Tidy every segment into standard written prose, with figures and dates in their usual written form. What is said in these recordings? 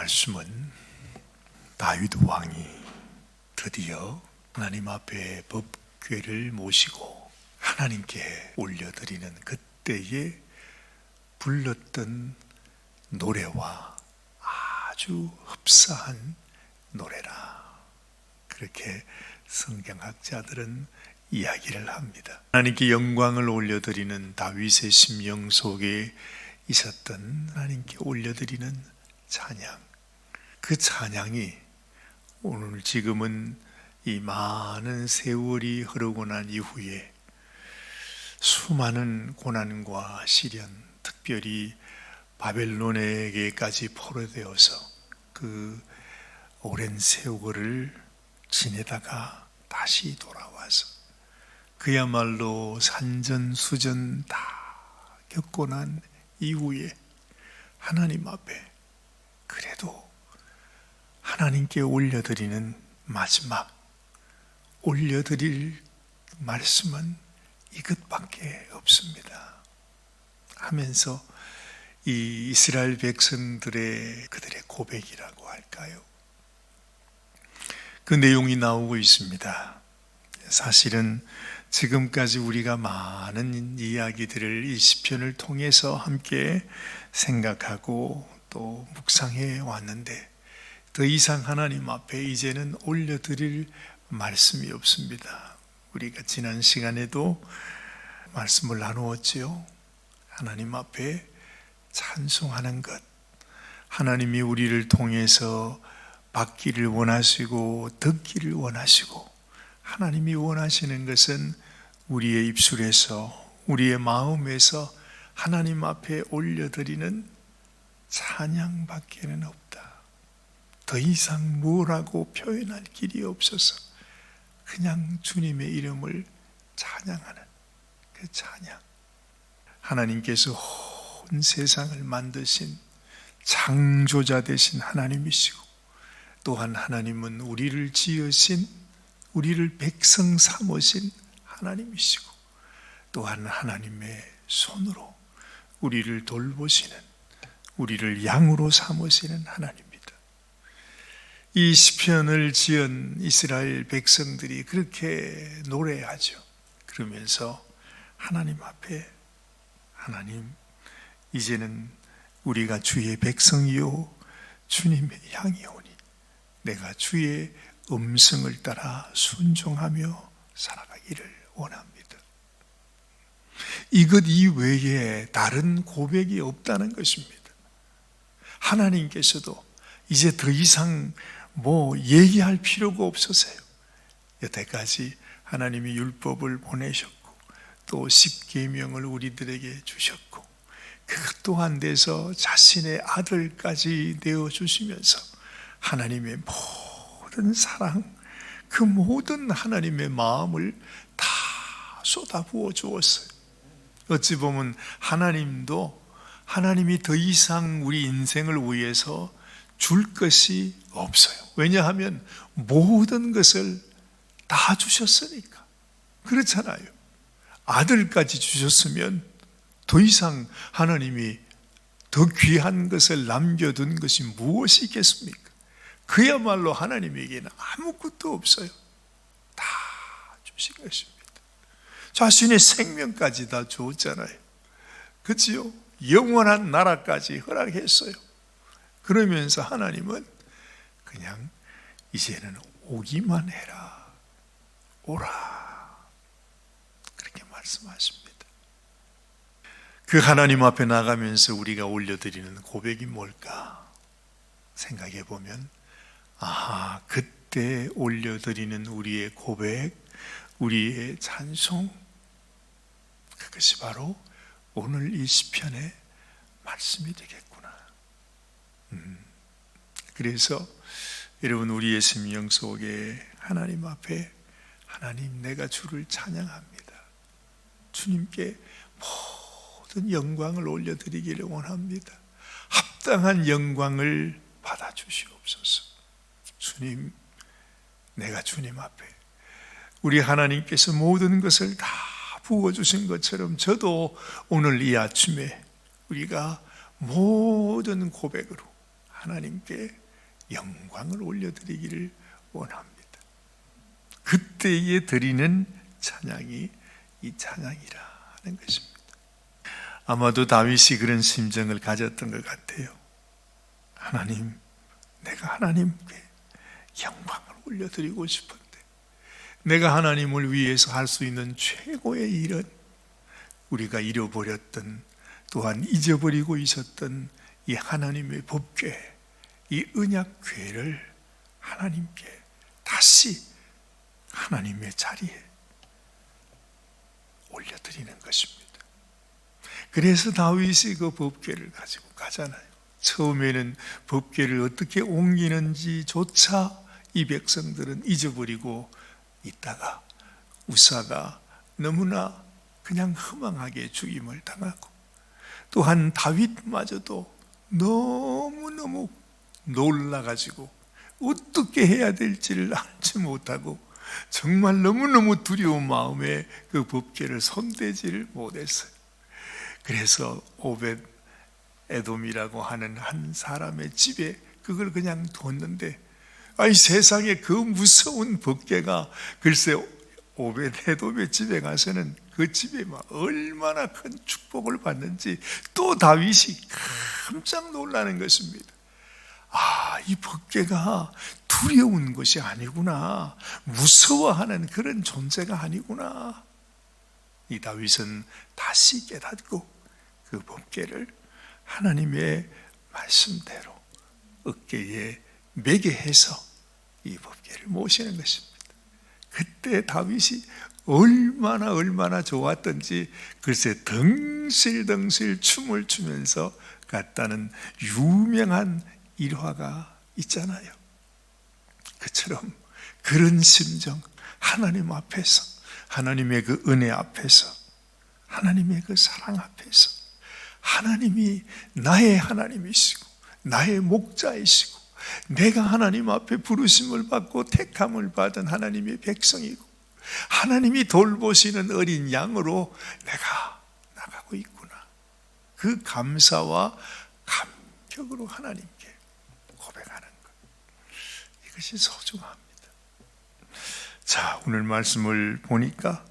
말씀은 다윗 왕이 드디어 하나님 앞에 법궤를 모시고 하나님께 올려드리는 그때에 불렀던 노래와 아주 흡사한 노래라, 그렇게 성경학자들은 이야기를 합니다. 하나님께 영광을 올려드리는 다윗의 심령 속에 있었던 하나님께 올려드리는 찬양, 그 찬양이 오늘 지금은 이 많은 세월이 흐르고 난 이후에 수많은 고난과 시련, 특별히 바벨론에게까지 포로되어서 그 오랜 세월을 지내다가 다시 돌아와서 그야말로 산전수전 다 겪고 난 이후에 하나님 앞에 그래도 하나님께 올려드리는 마지막 올려드릴 말씀은 이것밖에 없습니다 하면서 이 이스라엘 백성들의 그들의 고백이라고 할까요? 그 내용이 나오고 있습니다. 사실은 지금까지 우리가 많은 이야기들을 이 시편을 통해서 함께 생각하고 또 묵상해 왔는데 더 이상 하나님 앞에 이제는 올려드릴 말씀이 없습니다. 우리가 지난 시간에도 말씀을 나누었지요. 하나님 앞에 찬송하는 것, 하나님이 우리를 통해서 받기를 원하시고 듣기를 원하시고, 하나님이 원하시는 것은 우리의 입술에서 우리의 마음에서 하나님 앞에 올려드리는 찬양밖에는 없다. 더 이상 뭐라고 표현할 길이 없어서 그냥 주님의 이름을 찬양하는 그 찬양. 하나님께서 온 세상을 만드신 창조자 되신 하나님이시고, 또한 하나님은 우리를 지으신, 우리를 백성 삼으신 하나님이시고, 또한 하나님의 손으로 우리를 돌보시는, 우리를 양으로 삼으시는 하나님입니다. 이 시편을 지은 이스라엘 백성들이 그렇게 노래하죠. 그러면서 하나님 앞에, 하나님, 이제는 우리가 주의 백성이요 주님의 양이오니 내가 주의 음성을 따라 순종하며 살아가기를 원합니다. 이것 이외에 다른 고백이 없다는 것입니다. 하나님께서도 이제 더 이상 얘기할 필요가 없으세요. 여태까지 하나님이 율법을 보내셨고 또 십계명을 우리들에게 주셨고, 그것 또한 돼서 자신의 아들까지 내어주시면서 하나님의 모든 사랑, 그 모든 하나님의 마음을 다 쏟아부어 주었어요. 어찌 보면 하나님이 더 이상 우리 인생을 위해서 줄 것이 없어요. 왜냐하면 모든 것을 다 주셨으니까. 그렇잖아요. 아들까지 주셨으면 더 이상 하나님이 더 귀한 것을 남겨둔 것이 무엇이 있겠습니까? 그야말로 하나님에게는 아무것도 없어요. 다 주신 것입니다. 자신의 생명까지 다 줬잖아요. 그렇지요? 영원한 나라까지 허락했어요. 그러면서 하나님은 그냥 이제는 오기만 해라, 오라, 그렇게 말씀하십니다. 그 하나님 앞에 나가면서 우리가 올려드리는 고백이 뭘까 생각해 보면, 그때 올려드리는 우리의 고백, 우리의 찬송, 그것이 바로 오늘 이 시편의 말씀이 되겠구나. 그래서 여러분, 우리의 심령 속에 하나님 앞에, 하나님, 내가 주를 찬양합니다. 주님께 모든 영광을 올려드리기를 원합니다. 합당한 영광을 받아주시옵소서. 주님, 내가 주님 앞에, 우리 하나님께서 모든 것을 다 부어주신 것처럼 저도 오늘 이 아침에 우리가 모든 고백으로 하나님께 영광을 올려드리기를 원합니다. 그때에 드리는 찬양이 이 찬양이라 하는 것입니다. 아마도 다윗이 그런 심정을 가졌던 것 같아요. 하나님, 내가 하나님께 영광을 올려드리고 싶은데 내가 하나님을 위해서 할 수 있는 최고의 일은 우리가 잃어버렸던, 또한 잊어버리고 있었던 이 하나님의 법궤, 이 언약궤를 하나님께 다시 하나님의 자리에 올려드리는 것입니다. 그래서 다윗이 그 법궤를 가지고 가잖아요. 처음에는 법궤를 어떻게 옮기는지조차 이 백성들은 잊어버리고 있다가 우사가 너무나 그냥 허망하게 죽임을 당하고, 또한 다윗마저도 너무너무 놀라가지고 어떻게 해야 될지를 알지 못하고 정말 너무너무 두려운 마음에 그 법궤를 손대지를 못했어요. 그래서 오벳 에돔이라고 하는 한 사람의 집에 그걸 그냥 뒀는데, 아이 세상에 그 무서운 법궤가 글쎄 오벳 에돔의 집에 가서는 그 집에 막 얼마나 큰 축복을 받는지 또 다윗이 깜짝 놀라는 것입니다. 아, 이 법궤가 두려운 것이 아니구나, 무서워하는 그런 존재가 아니구나. 이 다윗은 다시 깨닫고 그 법궤를 하나님의 말씀대로 어깨에 매게 해서 이 법궤를 모시는 것입니다. 그때 다윗이 얼마나 좋았던지 글쎄 덩실덩실 춤을 추면서 갔다는 유명한 일화가 있잖아요. 그처럼 그런 심정, 하나님 앞에서, 하나님의 그 은혜 앞에서, 하나님의 그 사랑 앞에서, 하나님이 나의 하나님이시고 나의 목자이시고 내가 하나님 앞에 부르심을 받고 택함을 받은 하나님의 백성이고 하나님이 돌보시는 어린 양으로 내가 나가고 있구나, 그 감사와 감격으로 하나님께 고백하는 것, 이것이 소중합니다. 자, 오늘 말씀을 보니까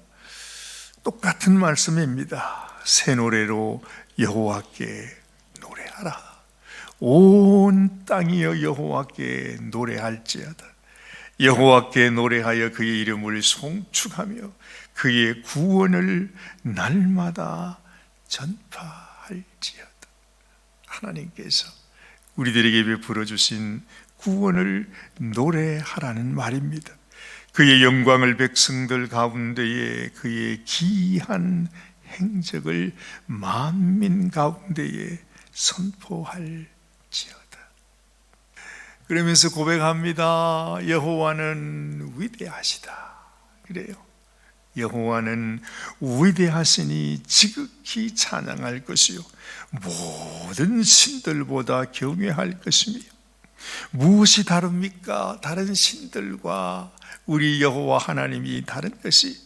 똑같은 말씀입니다. 새 노래로 여호와께 노래하라. 온 땅이여 여호와께 노래할지어다. 여호와께 노래하여 그의 이름을 송축하며 그의 구원을 날마다 전파할지어다. 하나님께서 우리들에게 베풀어 주신 구원을 노래하라는 말입니다. 그의 영광을 백성들 가운데에, 그의 기이한 행적을 만민 가운데에 선포할지어다. 그러면서 고백합니다. 여호와는 위대하시다. 그래요. 여호와는 위대하시니 지극히 찬양할 것이요 모든 신들보다 경외할 것이며. 무엇이 다릅니까? 다른 신들과 우리 여호와 하나님이 다른 것이,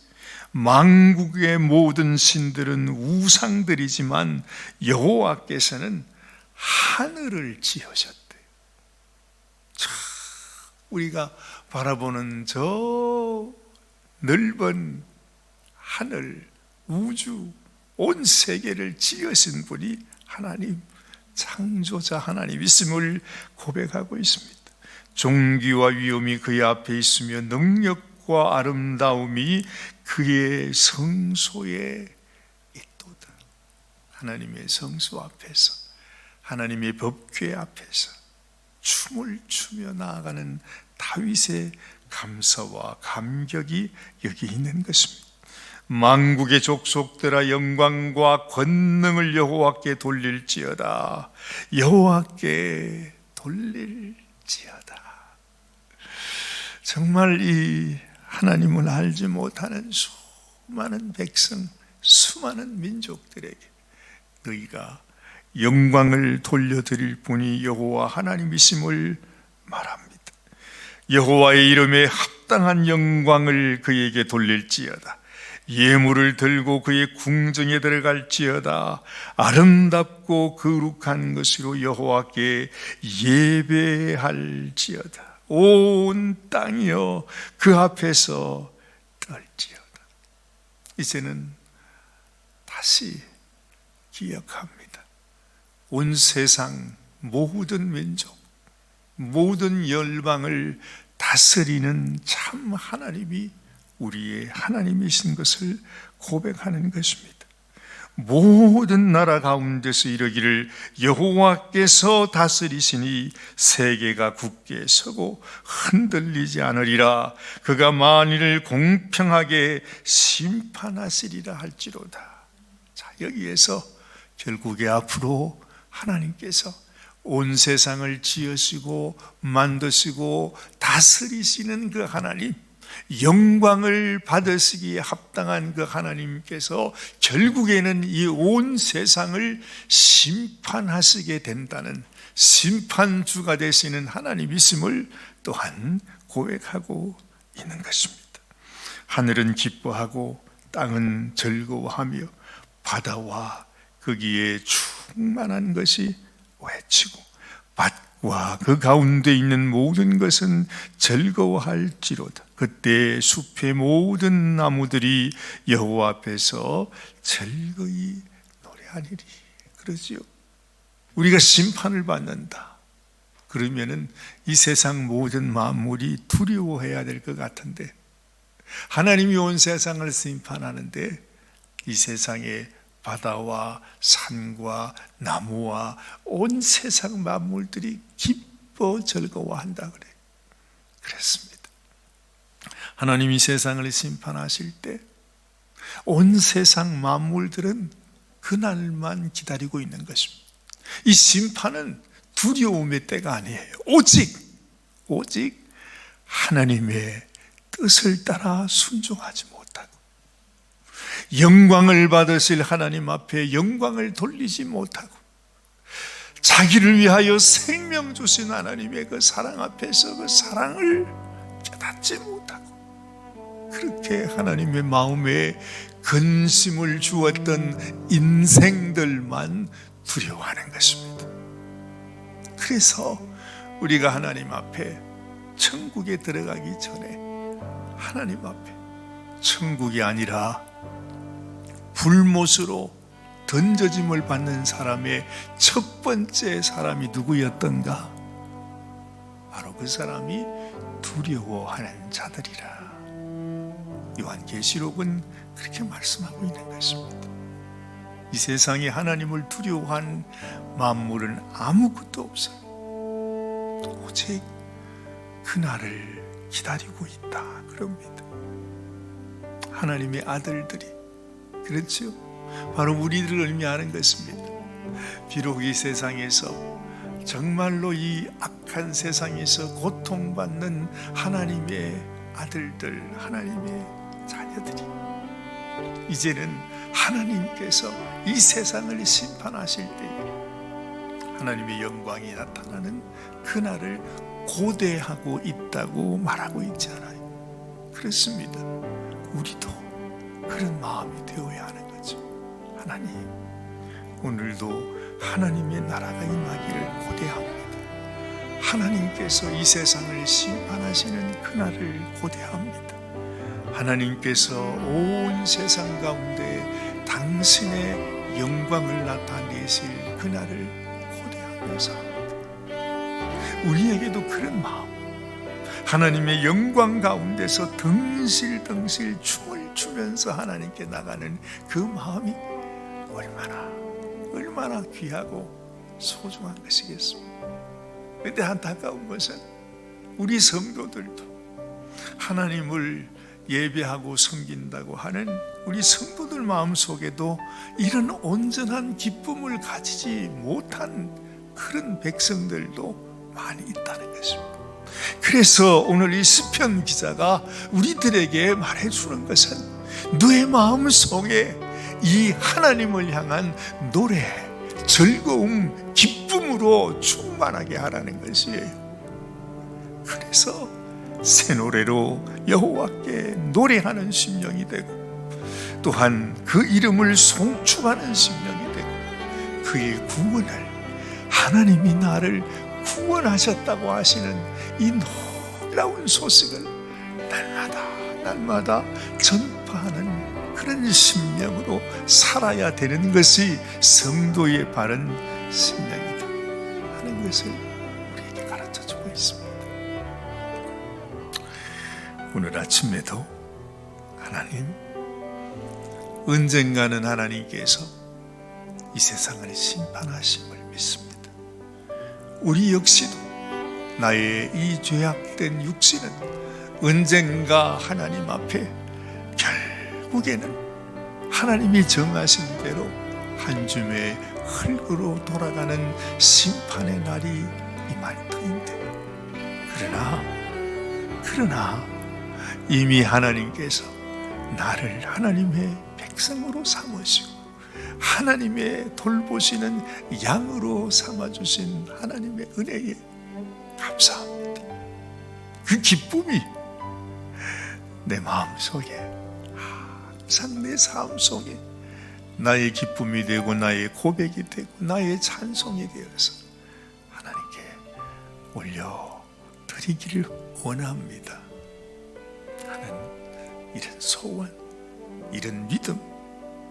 만국의 모든 신들은 우상들이지만 여호와께서는 하늘을 지으셨대요. 우리가 바라보는 저 넓은 하늘, 우주, 온 세계를 지으신 분이 하나님, 창조자 하나님이심을 고백하고 있습니다. 존귀와 위엄이 그의 앞에 있으며 능력과 아름다움이 그의 성소에 있도다. 하나님의 성소 앞에서, 하나님의 법궤 앞에서 춤을 추며 나아가는 다윗의 감사와 감격이 여기 있는 것입니다. 만국의 족속들아 영광과 권능을 여호와께 돌릴지어다. 여호와께 돌릴지어다. 정말 이 하나님을 알지 못하는 수많은 백성, 수많은 민족들에게 너희가 영광을 돌려드릴 분이 여호와 하나님이심을 말합니다. 여호와의 이름에 합당한 영광을 그에게 돌릴지어다. 예물을 들고 그의 궁정에 들어갈지어다. 아름답고 거룩한 것으로 여호와께 예배할지어다. 온 땅이여 그 앞에서 떨지어다. 이제는 다시 기억합니다. 온 세상 모든 민족, 모든 열방을 다스리는 참 하나님이 우리의 하나님이신 것을 고백하는 것입니다. 모든 나라 가운데서 이르기를 여호와께서 다스리시니 세계가 굳게 서고 흔들리지 않으리라. 그가 만일을 공평하게 심판하시리라 할지로다. 자, 여기에서 결국에 앞으로 하나님께서 온 세상을 지으시고 만드시고 다스리시는 그 하나님, 영광을 받으시기에 합당한 그 하나님께서 결국에는 이 온 세상을 심판하시게 된다는 심판주가 되시는 하나님이심을 또한 고백하고 있는 것입니다. 하늘은 기뻐하고 땅은 즐거워하며 바다와 거기에 충만한 것이 외치고 밭과 그 가운데 있는 모든 것은 즐거워할지로다. 그때 숲의 모든 나무들이 여호와 앞에서 즐거이 노래하리리. 그러지요. 우리가 심판을 받는다 그러면은 이 세상 모든 만물이 두려워해야 될 것 같은데, 하나님이 온 세상을 심판하는데 이 세상에 바다와 산과 나무와 온 세상 만물들이 기뻐 즐거워한다 그래. 그랬습니다. 하나님이 세상을 심판하실 때 온 세상 만물들은 그날만 기다리고 있는 것입니다. 이 심판은 두려움의 때가 아니에요. 오직 하나님의 뜻을 따라 순종하지 못하고 영광을 받으실 하나님 앞에 영광을 돌리지 못하고 자기를 위하여 생명 주신 하나님의 그 사랑 앞에서 그 사랑을 깨닫지 못하고 그렇게 하나님의 마음에 근심을 주었던 인생들만 두려워하는 것입니다. 그래서 우리가 하나님 앞에 천국에 들어가기 전에 하나님 앞에 천국이 아니라 불못으로 던져짐을 받는 사람의 첫 번째 사람이 누구였던가? 바로 그 사람이 두려워하는 자들이라. 요한계시록은 그렇게 말씀하고 있는 것입니다. 이 세상에 하나님을 두려워한 만물은 아무것도 없어요. 오직 그날을 기다리고 있다 그럽니다. 하나님의 아들들이, 그렇죠? 바로 우리들을 의미하는 것입니다. 비록 이 세상에서 정말로 이 악한 세상에서 고통받는 하나님의 아들들, 하나님의 자녀들이 이제는 하나님께서 이 세상을 심판하실 때에 하나님의 영광이 나타나는 그날을 고대하고 있다고 말하고 있지 않아요. 그렇습니다. 우리도 그런 마음이 되어야 하는 거죠. 하나님, 오늘도 하나님의 나라가 임하기를 고대합니다. 하나님께서 이 세상을 심판하시는 그날을 고대합니다. 하나님께서 온 세상 가운데 당신의 영광을 나타내실 그날을 고대하면서 합니다. 우리에게도 그런 마음, 하나님의 영광 가운데서 덩실덩실 춤을 추면서 하나님께 나가는 그 마음이 얼마나 귀하고 소중한 것이겠습니까? 그런데 안타까운 것은 우리 성도들도 하나님을 예배하고 섬긴다고 하는 우리 성도들 마음속에도 이런 온전한 기쁨을 가지지 못한 그런 백성들도 많이 있다는 것입니다. 그래서 오늘 이 시편 기자가 우리들에게 말해주는 것은 너의 마음속에 이 하나님을 향한 노래, 즐거움, 기쁨으로 충만하게 하라는 것이에요. 그래서 새 노래로 여호와께 노래하는 심령이 되고 또한 그 이름을 송축하는 심령이 되고 그의 구원을, 하나님이 나를 구원하셨다고 하시는 이 놀라운 소식을 날마다 전파하는 그런 심령으로 살아야 되는 것이 성도의 바른 심령이다 하는 것을 우리에게 가르쳐주고 있습니다. 오늘 아침에도 하나님, 언젠가는 하나님께서 이 세상을 심판하심을 믿습니다. 우리 역시도 나의 이 죄악된 육신은 언젠가 하나님 앞에 결국에는 하나님이 정하신 대로 한 줌의 흙으로 돌아가는 심판의 날이 임할 터인데, 그러나 이미 하나님께서 나를 하나님의 백성으로 삼으시고 하나님의 돌보시는 양으로 삼아주신 하나님의 은혜에 감사합니다. 그 기쁨이 내 마음속에, 항상 내 삶 속에 나의 기쁨이 되고 나의 고백이 되고 나의 찬송이 되어서 하나님께 올려드리기를 원합니다 하는 이런 소원, 이런 믿음,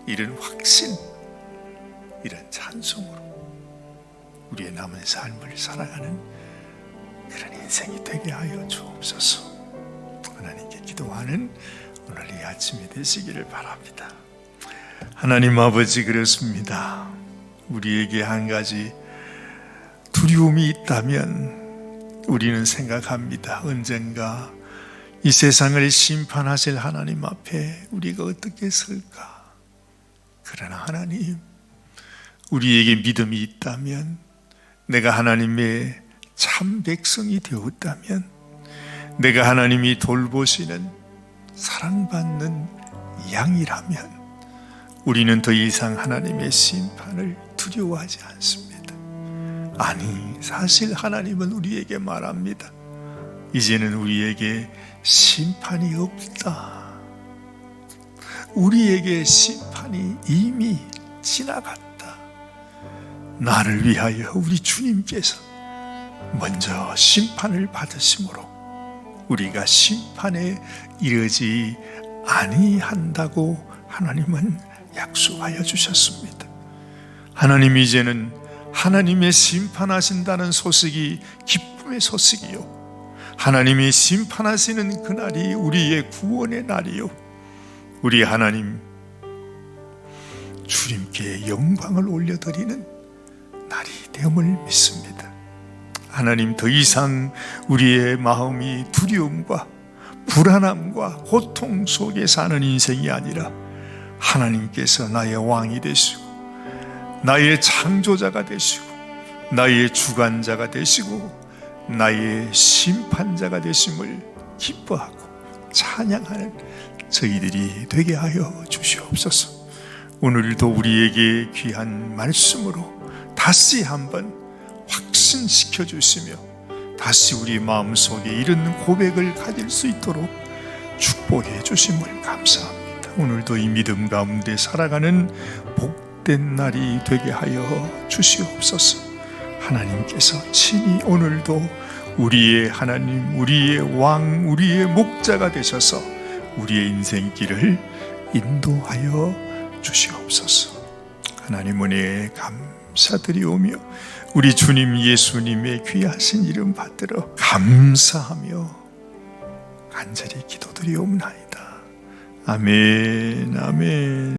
이런 확신, 이런 찬송으로 우리의 남은 삶을 살아가는 그런 인생이 되게 하여 주옵소서. 하나님께 기도하는 오늘 이 아침이 되시기를 바랍니다. 하나님 아버지, 그렇습니다. 우리에게 한 가지 두려움이 있다면 우리는 생각합니다. 언젠가 이 세상을 심판하실 하나님 앞에 우리가 어떻게 설까? 그러나 하나님, 우리에게 믿음이 있다면, 내가 하나님의 참 백성이 되었다면, 내가 하나님이 돌보시는 사랑받는 양이라면 우리는 더 이상 하나님의 심판을 두려워하지 않습니다. 아니, 사실 하나님은 우리에게 말합니다. 이제는 우리에게 심판이 없다. 우리에게 심판이 이미 지나갔다. 나를 위하여 우리 주님께서 먼저 심판을 받으심으로 우리가 심판에 이르지 아니한다고 하나님은 약속하여 주셨습니다. 하나님이 이제는 하나님의 심판하신다는 소식이 기쁨의 소식이요, 하나님이 심판하시는 그날이 우리의 구원의 날이요, 우리 하나님 주님께 영광을 올려드리는 날이 되음을 믿습니다. 하나님, 더 이상 우리의 마음이 두려움과 불안함과 고통 속에 사는 인생이 아니라 하나님께서 나의 왕이 되시고 나의 창조자가 되시고 나의 주관자가 되시고 나의 심판자가 되심을 기뻐하고 찬양하는 저희들이 되게 하여 주시옵소서. 오늘도 우리에게 귀한 말씀으로 다시 한번 확신시켜 주시며 다시 우리 마음속에 이런 고백을 가질 수 있도록 축복해 주심을 감사합니다. 오늘도 이 믿음 가운데 살아가는 복된 날이 되게 하여 주시옵소서. 하나님께서 친히 오늘도 우리의 하나님, 우리의 왕, 우리의 목자가 되셔서 우리의 인생길을 인도하여 주시옵소서. 하나님 은혜에 감사드리오며 우리 주님 예수님의 귀하신 이름 받들어 감사하며 간절히 기도드리옵나이다. 아멘, 아멘.